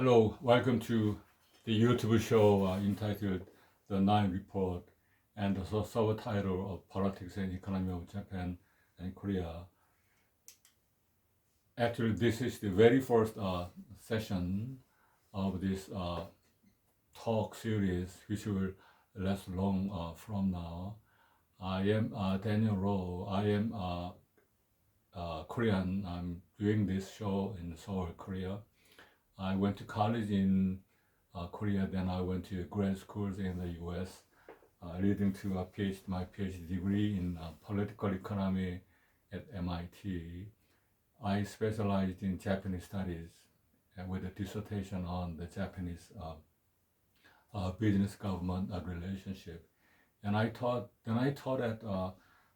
Hello, welcome to the YouTube show entitled The Nine Report and the subtitle of Politics and Economy of Japan and Korea. Actually, this is the very first session of this talk series, which will last long from now. I am Daniel Rowe. I am Korean. I'm doing this show in Seoul, Korea. I went to college in Korea, then I went to grad schools in the US, leading to my PhD degree in political economy at MIT. I specialized in Japanese studies with a dissertation on the Japanese business government relationship. And I taught at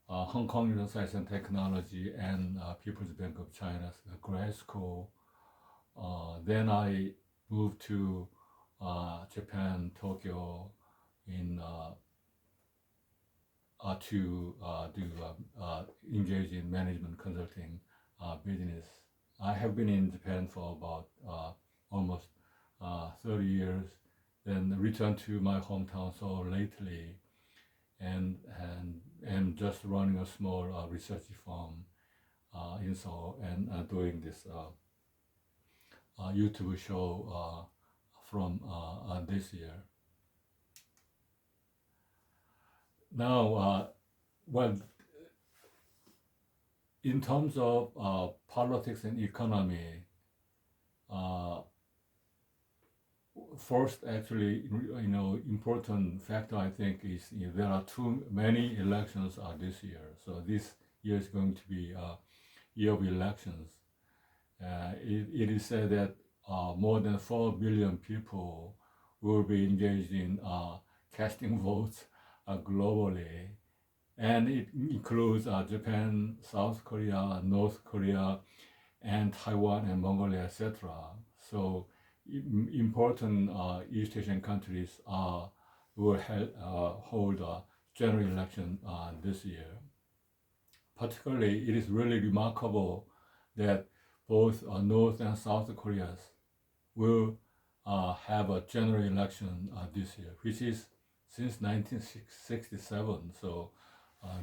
Hong Kong University of Science and Technology and People's Bank of China's grad school. Then I moved to Japan, Tokyo, in to do engage in management consulting business. I have been in Japan for about almost 30 years, then returned to my hometown so lately, and just running a small research firm in Seoul and doing this YouTube show from this year. Now, well, in terms of politics and economy, uh, first, actually, important factor I think is there are too many elections this year. So this year is going to be a year of elections. It is said that more than 4 billion people will be engaged in casting votes globally, and it includes Japan, South Korea, North Korea, and Taiwan and Mongolia, etc. So important East Asian countries will hold a general election this year. Particularly, it is really remarkable that both North and South Koreas will have a general election this year, which is since 1967. So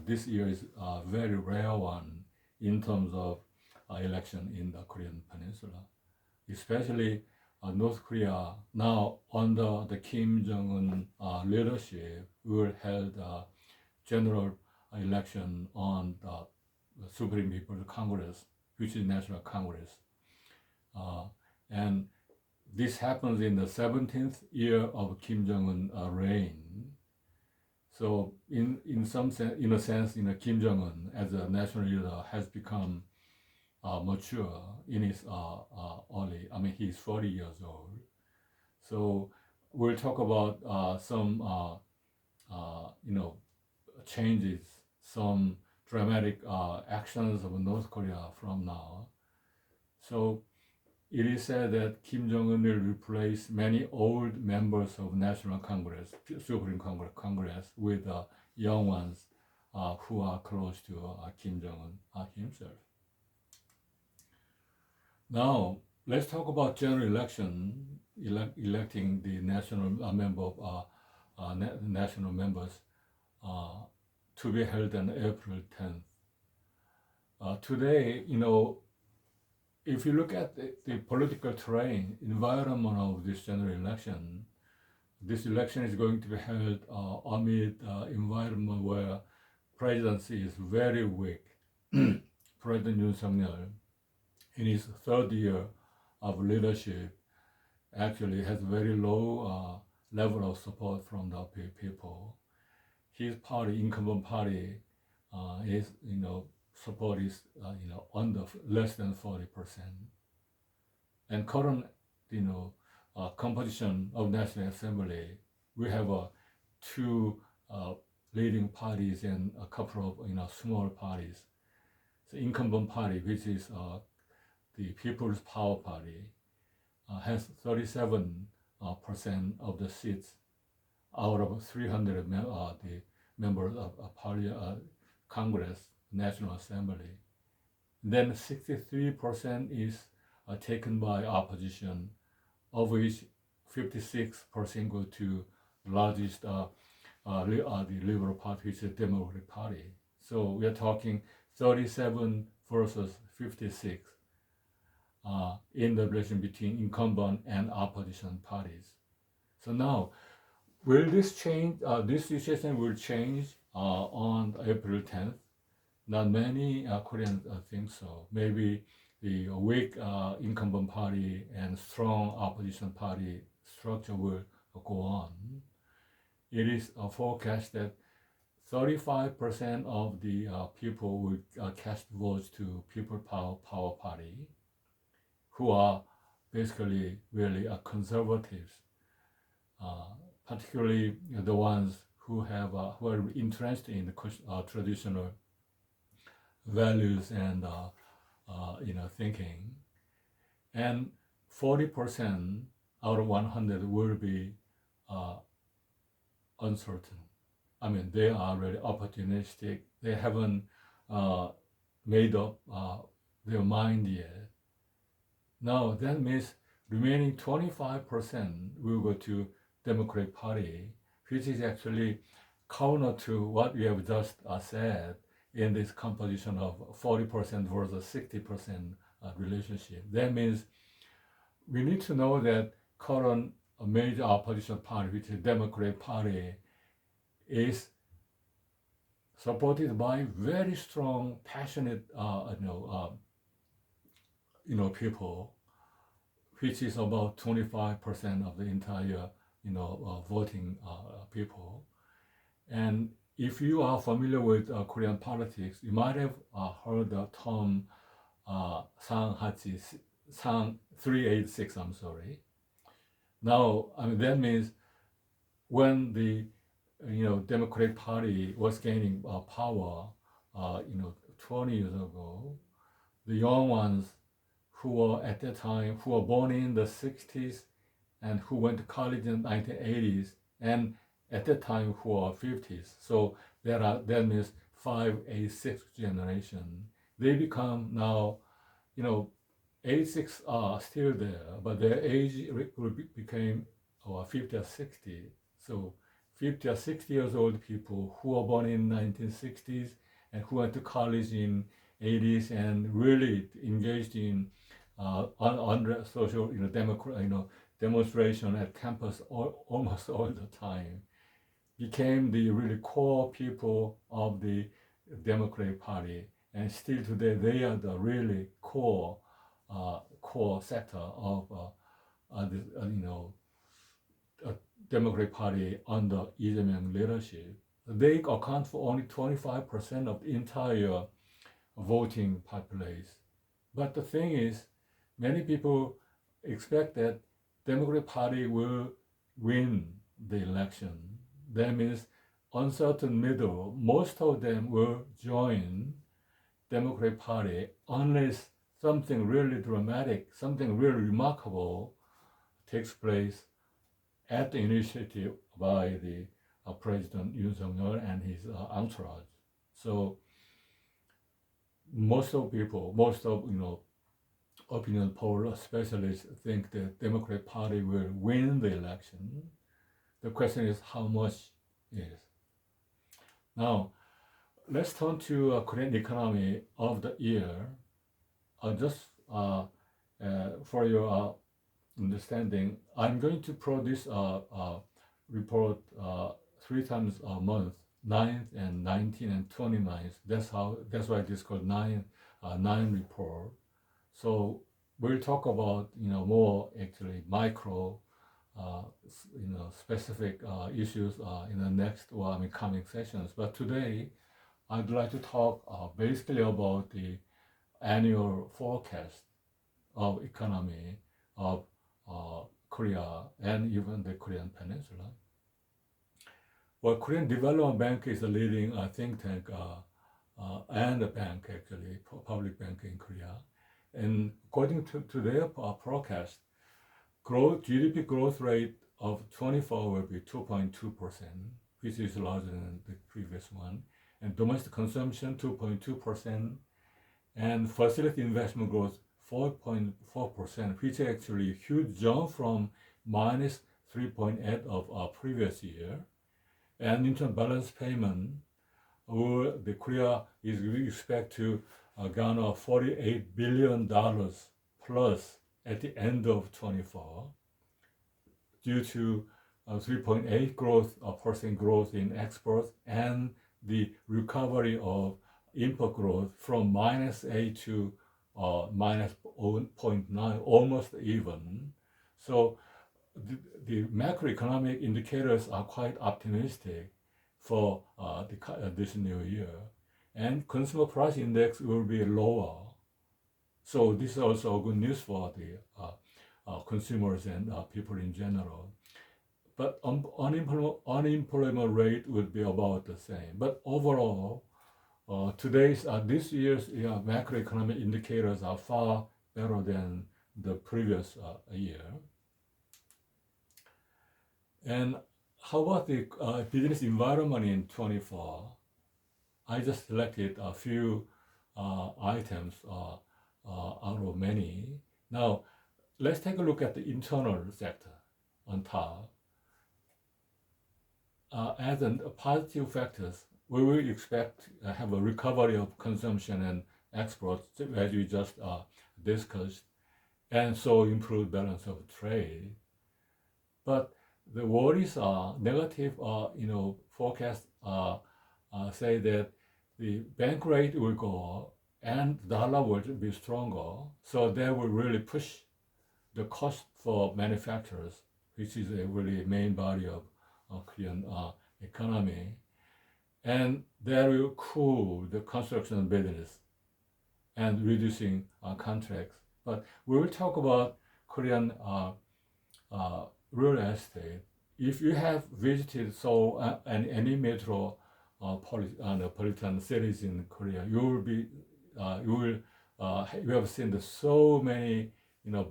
this year is a very rare one in terms of election in the Korean Peninsula, especially North Korea now under the Kim Jong-un leadership will held a general election on the Supreme People's Congress, which is National Congress. And this happens in the 17th year of Kim Jong-un reign. So in some sense, Kim Jong-un as a national leader has become mature in his he's 40 years old. So we'll talk about some changes, some dramatic actions of North Korea from now. So it is said that Kim Jong-un will replace many old members of National Congress, Supreme Congress, with young ones who are close to Kim Jong-un himself. Now, let's talk about general election, electing the national national members to be held on April 10th. Today, if you look at the political terrain, environment of this general election, this election is going to be held amid environment where presidency is very weak. President Yoon Suk-yeol, in his third year of leadership, actually has very low level of support from the people. His party, incumbent party, is support is under less than 40%. And current composition of National Assembly, we have two leading parties and a couple of small parties. The incumbent party, which is the People's Power Party, has 37% of the seats out of 300 the members of Congress, National Assembly. Then 63% is taken by opposition of which 56% go to the largest the Liberal Party, which is the Democratic Party. So we are talking 37 versus 56 in the relation between incumbent and opposition parties. So now, will this change? This situation will change on April 10th. Not many Koreans think so. Maybe the weak incumbent party and strong opposition party structure will go on. It is forecast that 35% of the people would cast votes to People Power Party, who are basically really conservatives, particularly the ones who are interested in the traditional values and thinking, and 40% out of 100 will be uncertain. I mean, they are really opportunistic. They haven't made up their mind yet. Now that means remaining 25% will go to Democratic Party, which is actually counter to what we have just said in this composition of 40% versus 60% relationship. That means we need to know that current major opposition party, which is Democratic Party, is supported by very strong, passionate, people, which is about 25% of the entire, voting people. And if you are familiar with Korean politics, you might have heard the term Sang 386. I'm sorry. Now, that means when the Democratic Party was gaining power, 20 years ago, the young ones who were at that time, who were born in the 60s and who went to college in the 1980s, and at that time who are 50s. So that means 586 generation. They become now, 86 are still there, but their age became 50 or 60. So 50 or 60 years old people who were born in 1960s and who went to college in 80s and really engaged in under social demonstration at campus almost all the time, became the really core people of the Democratic Party, and still today they are the really core sector of the Democratic Party under Lee Jae-myung leadership. They account for only 25% of the entire voting populace. But the thing is, many people expect that Democratic Party will win the election. That means uncertain middle, most of them will join Democratic Party unless something really dramatic, something really remarkable takes place at the initiative by the President Yoon Suk-yeol and his entourage. So most of opinion poll specialists think the Democratic Party will win the election. The question is how much is. Now, let's turn to Korean economy of the year. Just for your understanding, I'm going to produce a report 3 times a month, 9th and 19th and 29th. That's why it is called 9 report. So we'll talk about more actually micro specific issues in the next coming sessions. But today I'd like to talk basically about the annual forecast of economy of Korea and even the Korean Peninsula. Well, Korean Development Bank is a leading think tank and a bank actually, public bank in Korea. And according to their forecast, GDP growth rate of 24 will be 2.2%, which is larger than the previous one. And domestic consumption 2.2%, and facility investment growth 4.4%, which is actually a huge jump from minus 3.8 of our previous year. And internal balance payment, the Korea is expect to garner $48 billion plus at the end of 24 due to 3.8 percent growth in exports and the recovery of import growth from minus 8 to minus 0.9, almost even. So the macroeconomic indicators are quite optimistic for this new year, and consumer price index will be lower. So this is also good news for the consumers and people in general. But unemployment rate would be about the same. But overall, this year's macroeconomic indicators are far better than the previous year. And how about the business environment in 24? I just selected a few items out of many. Now, let's take a look at the internal sector on top. As positive factors, we will expect to have a recovery of consumption and exports, as we just discussed, and so improved balance of trade. But the worries are negative, forecasts say that the bank rate will go up and the dollar will be stronger. So that will really push the cost for manufacturers, which is a really main body of Korean economy. And that will cool the construction business and reducing contracts. But we will talk about Korean real estate. If you have visited Seoul and any metropolitan cities in Korea, you have seen so many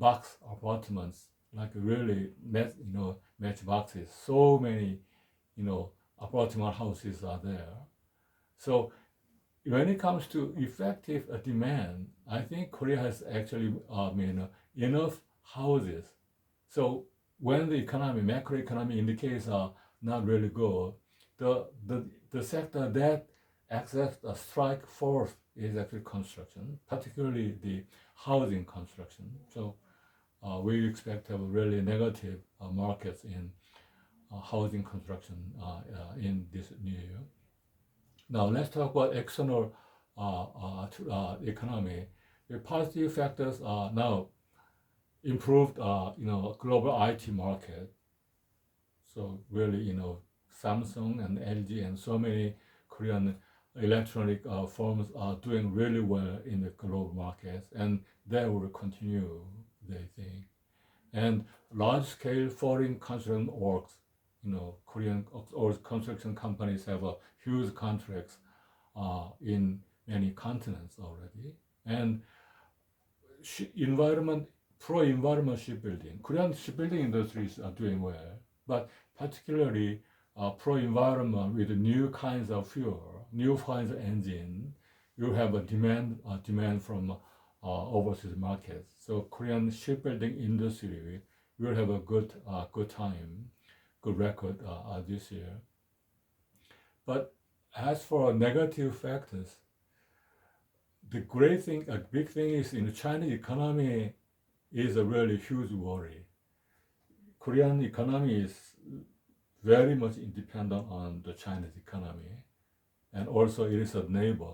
box apartments, like really matchboxes. So many apartment houses are there. So when it comes to effective demand, I think Korea has actually enough houses. So when the macroeconomic indicators are not really good, the sector that accepts a strike force is actually construction, particularly the housing construction. So we expect to have really negative markets in housing construction in this new year. Now let's talk about external economy. The positive factors are now improved, global IT market. So really, Samsung and LG and so many Korean electronic firms are doing really well in the global markets, and that will continue, they think. And large-scale foreign construction works, Korean or construction companies have huge contracts in many continents already. And pro-environment shipbuilding. Korean shipbuilding industries are doing well, but particularly pro-environment with new kinds of fuel, new kinds of engine, you have a demand from overseas markets. So Korean shipbuilding industry will have a good time, good record this year. But as for negative factors, the big thing is in the Chinese economy is a really huge worry. Korean economy is very much dependent on the Chinese economy, and also it is a neighbor.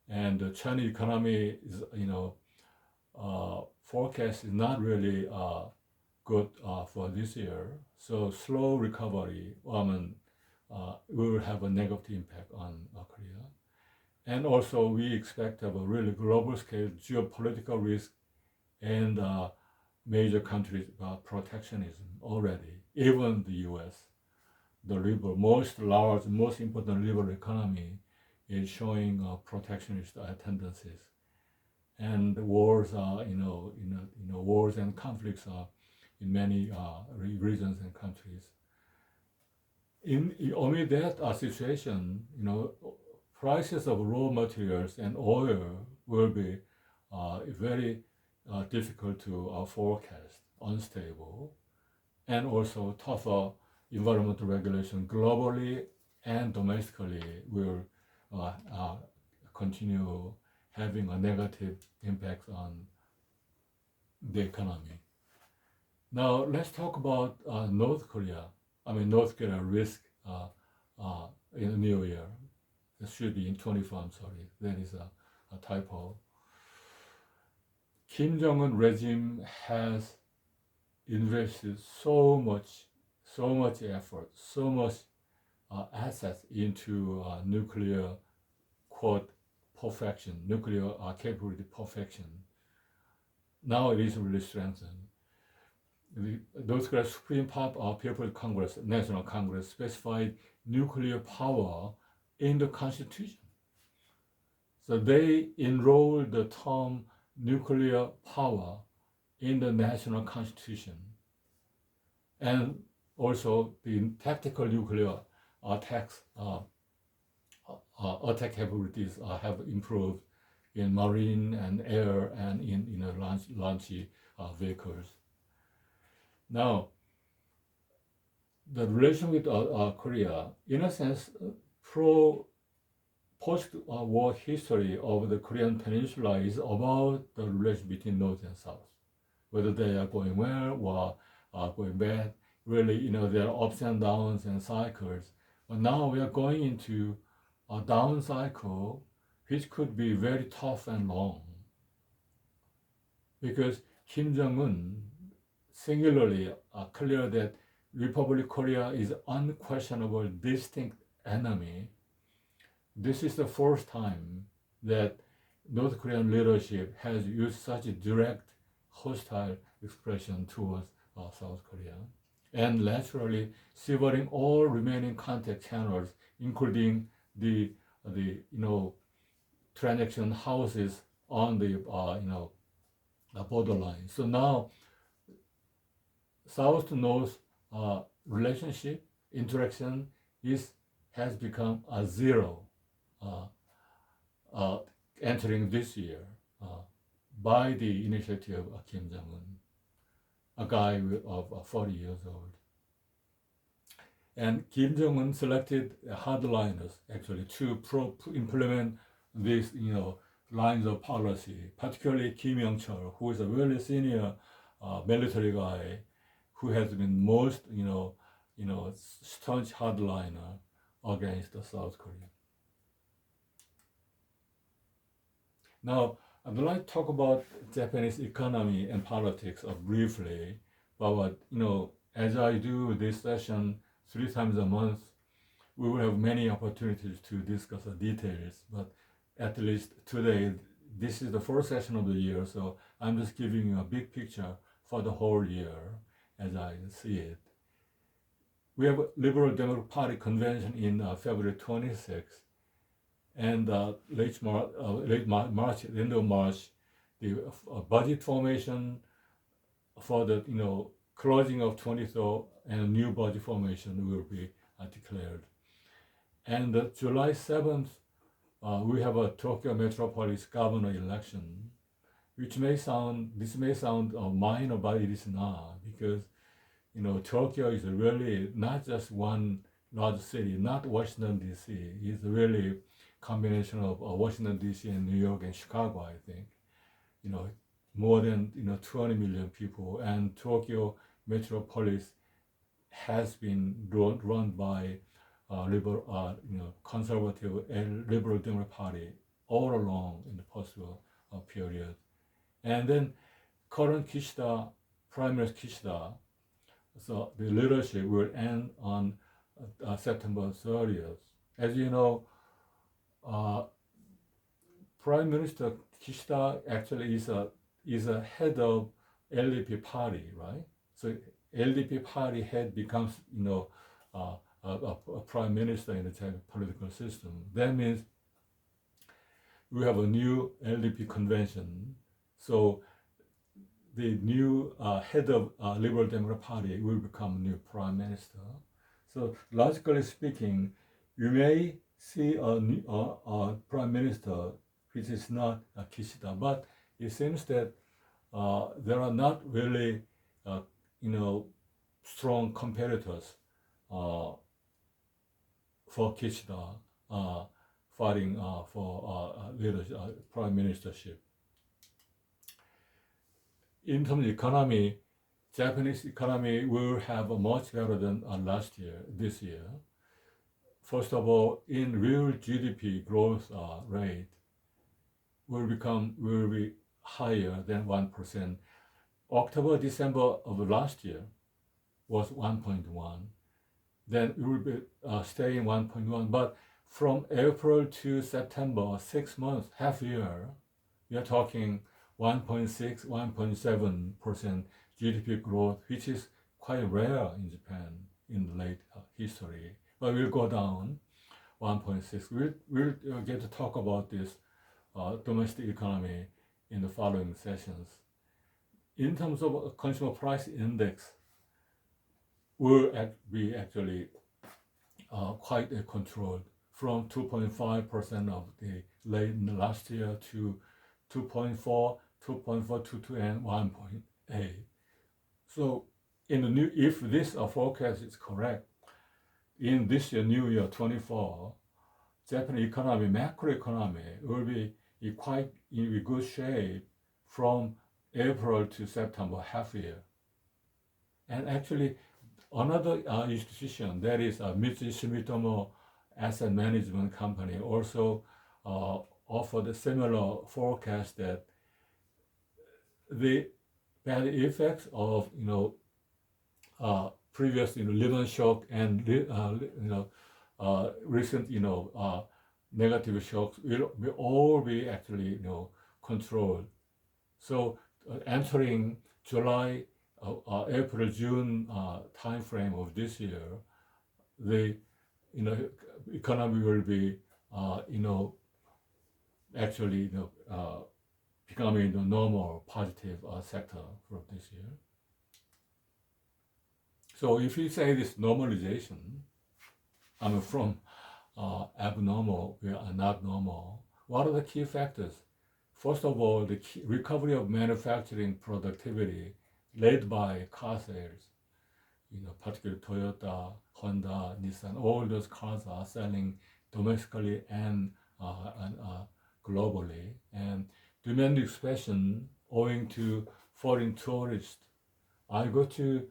And the Chinese economy is, forecast is not really good for this year. So slow recovery will have a negative impact on Korea. And also we expect to have a really global scale geopolitical risk and major countries protectionism already. Even the US, the most important liberal economy, is showing protectionist tendencies. And wars are, wars and conflicts are in many regions and countries. Amid that situation, prices of raw materials and oil will be very difficult to forecast, unstable, and also tougher environmental regulation globally and domestically will continue having a negative impact on the economy. Now let's talk about North Korea. North Korea risk in the new year. It should be in 24, I'm sorry. That is a typo. Kim Jong-un regime has invested so much effort, so much assets into nuclear, quote, perfection, nuclear capability perfection. Now it is really strengthened. North Korea Supreme People's Congress, National Congress, specified nuclear power in the Constitution. So they enrolled the term nuclear power in the national constitution. And also the tactical nuclear attacks, attack capabilities have improved in marine and air and in launch vehicles. Now, the relation with Korea, in a sense, post-war history of the Korean Peninsula is about the relation between North and South, whether they are going well or are going bad. Really, there are ups and downs and cycles. But now we are going into a down cycle, which could be very tough and long, because Kim Jong-un singularly clear that Republic Korea is unquestionable distinct enemy. This is the first time that North Korean leadership has used such a direct hostile expression towards South Korea, and naturally severing all remaining contact channels, including the transaction houses on the borderline. So now South to North relationship interaction has become a zero entering this year by the initiative of Kim Jong-un, a guy of 40 years old. And Kim Jong-un selected hardliners actually to implement these lines of policy, particularly Kim Young-chol, who is a really senior military guy who has been most staunch hardliner against South Korea. Now, I'd like to talk about Japanese economy and politics briefly, but as I do this session 3 times a month, we will have many opportunities to discuss the details, but at least today, this is the first session of the year, so I'm just giving you a big picture for the whole year as I see it. We have a Liberal Democratic Party convention in February 26th, and late March, the end of March, the budget formation for the closing of 23rd and a new budget formation will be declared. And July 7th, we have a Tokyo Metropolis governor election, which may sound minor, but it is not, because Tokyo is really not just one large city, not Washington D.C. It's really combination of Washington D.C. and New York and Chicago, I think. More than 20 million people, and Tokyo Metropolis has been run by liberal, conservative and liberal Democratic Party all along in the post-war period. And then current Prime Minister Kishida, so the leadership will end on September 30th. As you know, Prime Minister Kishida actually is a head of LDP party, right? So LDP party head becomes a prime minister in the Japanese political system. That means we have a new LDP convention. So the new head of Liberal Democratic Party will become new prime minister. So logically speaking, you may see a prime minister which is not Kishida, but it seems that there are not really, uh, strong competitors uh, for Kishida fighting for leadership, prime ministership. In terms of economy, Japanese economy will have a much better than this year. First of all, in real GDP growth rate will be higher than 1%. October, December of last year was 1.1. Then it will be staying 1.1. But from April to September, 6 months, half year, we are talking 1.6, 1.7% GDP growth, which is quite rare in Japan in the late history. But we'll go down 1.6. We'll get to talk about this domestic economy in the following sessions. In terms of consumer price index, will be actually quite controlled from 2.5% of the late last year to 2.4, 2.422, and 1.8. So in the if this forecast is correct, in this year, new year 24, Japanese economy, macroeconomy will be quite in good shape from April to September, half year. And actually, another institution, that is Mitsui Sumitomo Asset Management Company, also offered a similar forecast that the bad effects of previous Lehman shock and recent negative shocks will all be actually controlled. So entering July, April, June time frame of this year, the economy will be actually becoming the normal positive sector for this year. So if you say this normalization, from abnormal, we are not normal. What are the key factors? First of all, the recovery of manufacturing productivity led by car sales. Particularly Toyota, Honda, Nissan, all those cars are selling domestically and globally. And demand expansion owing to foreign tourists. I go to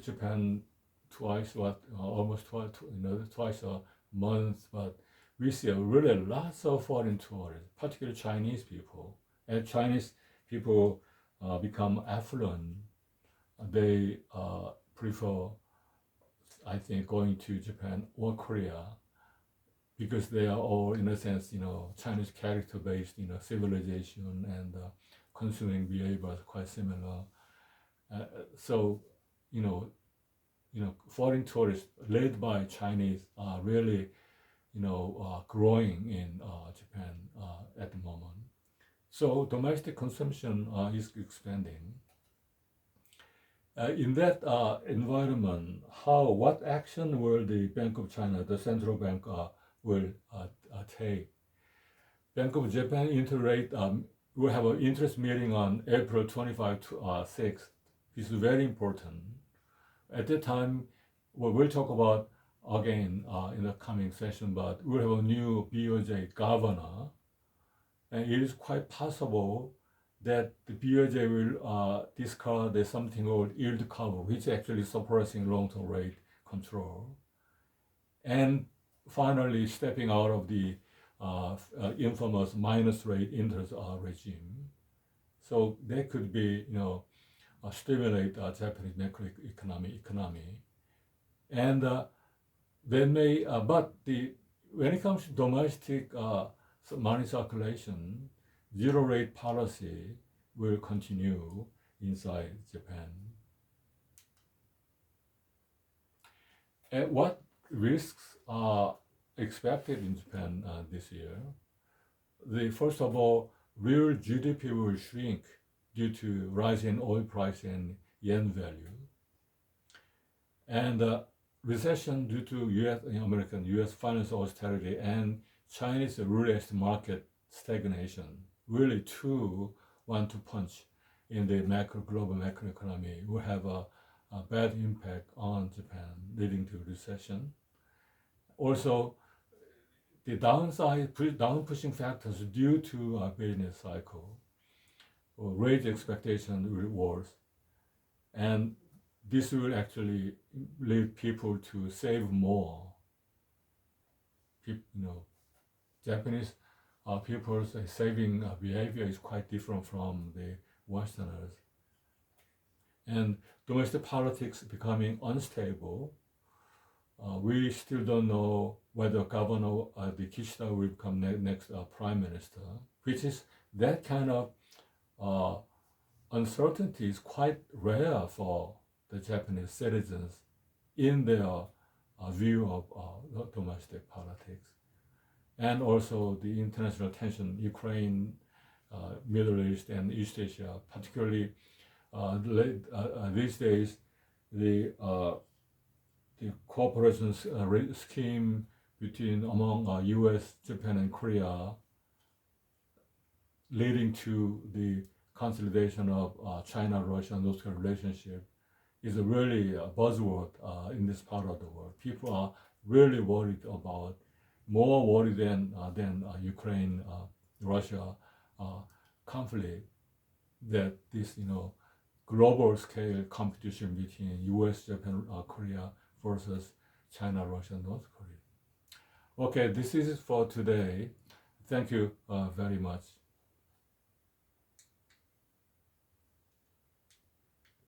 Japan twice, almost twice a month, but we see really lots of foreign tourists, particularly Chinese people. And Chinese people become affluent. They prefer, I think, going to Japan or Korea because they are all, in a sense, Chinese character-based, civilization and consuming behavior is quite similar. So, foreign tourists led by Chinese are really, growing in Japan at the moment. So domestic consumption is expanding. In that environment, what action will the Bank of China, the central bank, will take? Bank of Japan interrate will have an interest meeting on April 25 to 6th. This is very important. At that time, we'll talk about again in the coming session, but we'll have a new BOJ governor, and it is quite possible that the BOJ will discard something called yield cover, which is actually suppressing long-term rate control, and finally stepping out of the infamous minus rate interest regime. So that could be, stimulate Japanese macroeconomy, and then may. But when it comes to domestic money circulation, zero rate policy will continue inside Japan. And what risks are expected in Japan this year? First of all, real GDP will shrink due to rising oil price and yen value, and recession due to U.S. financial austerity and Chinese real estate market stagnation, really two one-two punch in the global macroeconomy will have a bad impact on Japan, leading to recession. Also, the down pushing factors due to a business cycle or raise expectation rewards, and this will actually lead people to save more. Japanese people's saving behavior is quite different from the Westerners, and domestic politics becoming unstable. We still don't know whether Governor the Kishida will become next prime minister, which is that kind of uncertainty is quite rare for the Japanese citizens in their view of domestic politics. And also the international tension, Ukraine, Middle East, and East Asia, particularly these days, the cooperation scheme among US, Japan, and Korea, leading to the consolidation of China-Russia North Korea relationship, is a really a buzzword in this part of the world. People are really worried about, more worried than Ukraine, Russia conflict, that this global scale competition between US, Japan, Korea versus China, Russia, North Korea. Okay, this is it for today. Thank you very much.